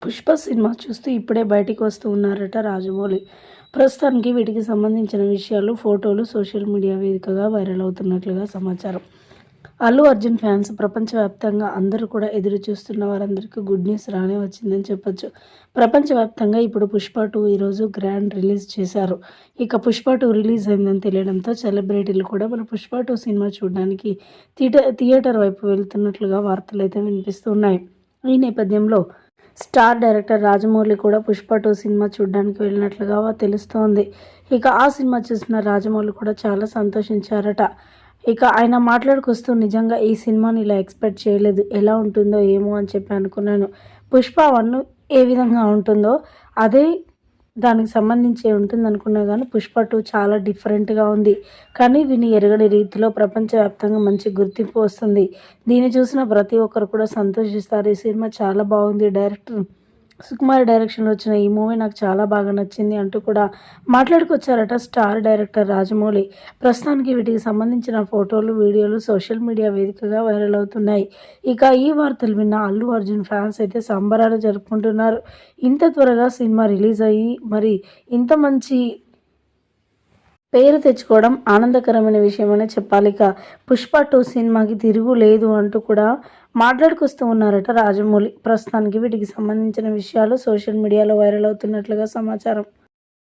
Pushpa cinema చూస్తూ ఇప్పుడే బయటికి వస్తూ ఉన్నారట రాజమౌళి. ప్రస్తుతానికి వీటికి సంబంధించిన విషయాలు, ఫోటోలు సోషల్ మీడియా వేదికగా వైరల్ అవుతున్నట్లుగా సమాచారం. అల్లు అర్జున్ ఫ్యాన్స్ ప్రపంచవ్యాప్తంగా అందరూ కూడా ఎదురు చూస్తున్న వారందరికీ గుడ్ న్యూస్ రానే వచ్చిందని చెప్పొచ్చు. ప్రపంచవ్యాప్తంగా ఇప్పుడు పుష్ప 2 ఈరోజు గ్రాండ్ రిలీజ్ చేశారు. ఇక పుష్ప 2 రిలీజ్ అయిందని తెలియడంతో సెలబ్రిటీలు కూడా మన పుష్ప 2 సినిమా చూడడానికి థియేటర్ వైపు వెళ్తున్నట్లుగా వార్తలైతే వినిపిస్తున్నాయి. ఈ నేపథ్యంలో స్టార్ డైరెక్టర్ రాజమౌళి కూడా పుష్ప 2 సినిమా చూడడానికి వెళ్ళినట్లుగా తెలుస్తోంది. ఇక ఆ సినిమా చూసిన రాజమౌళి కూడా చాలా సంతోషించారట. ఇక ఆయన మాట్లాడుకొస్తూ, నిజంగా ఈ సినిమాని ఇలా ఎక్స్పెక్ట్ చేయలేదు, ఎలా ఉంటుందో ఏమో అని చెప్పి అనుకున్నాను. పుష్ప 1 ఏ విధంగా ఉంటుందో అదే దానికి సంబంధించి ఉంటుందనుకున్నా కానీ పుష్ప 2 చాలా డిఫరెంట్గా ఉంది. కానీ విని ఎరగని రీతిలో ప్రపంచవ్యాప్తంగా మంచి గుర్తింపు వస్తుంది. దీన్ని చూసిన ప్రతి ఒక్కరు కూడా సంతోషిస్తారు. ఈ సినిమా చాలా బాగుంది, డైరెక్టర్ సుకుమార్ డైరెక్షన్లో వచ్చిన ఈ మూవీ నాకు చాలా బాగా నచ్చింది అంటూ కూడా మాట్లాడుకొచ్చారట స్టార్ డైరెక్టర్ రాజమౌళి. ప్రస్తుతానికి వీటికి సంబంధించిన ఫోటోలు, వీడియోలు సోషల్ మీడియా వేదికగా వైరల్ అవుతున్నాయి. ఇక ఈ వార్తలు విన్న అల్లు అర్జున్ ఫ్యాన్స్ అయితే సంబరాలు జరుపుకుంటున్నారు. ఇంత త్వరగా సినిమా రిలీజ్ అయ్యి మరి ఇంత మంచి పేరు తెచ్చుకోవడం ఆనందకరమైన విషయమనే చెప్పాలి. ఇక పుష్ప 2 సినిమాకి తిరుగు లేదు అంటూ కూడా మాట్లాడుకొస్తూ ఉన్నారట రాజమౌళి. ప్రస్తుతానికి వీటికి సంబంధించిన విషయాలు సోషల్ మీడియాలో వైరల్ అవుతున్నట్లుగా సమాచారం.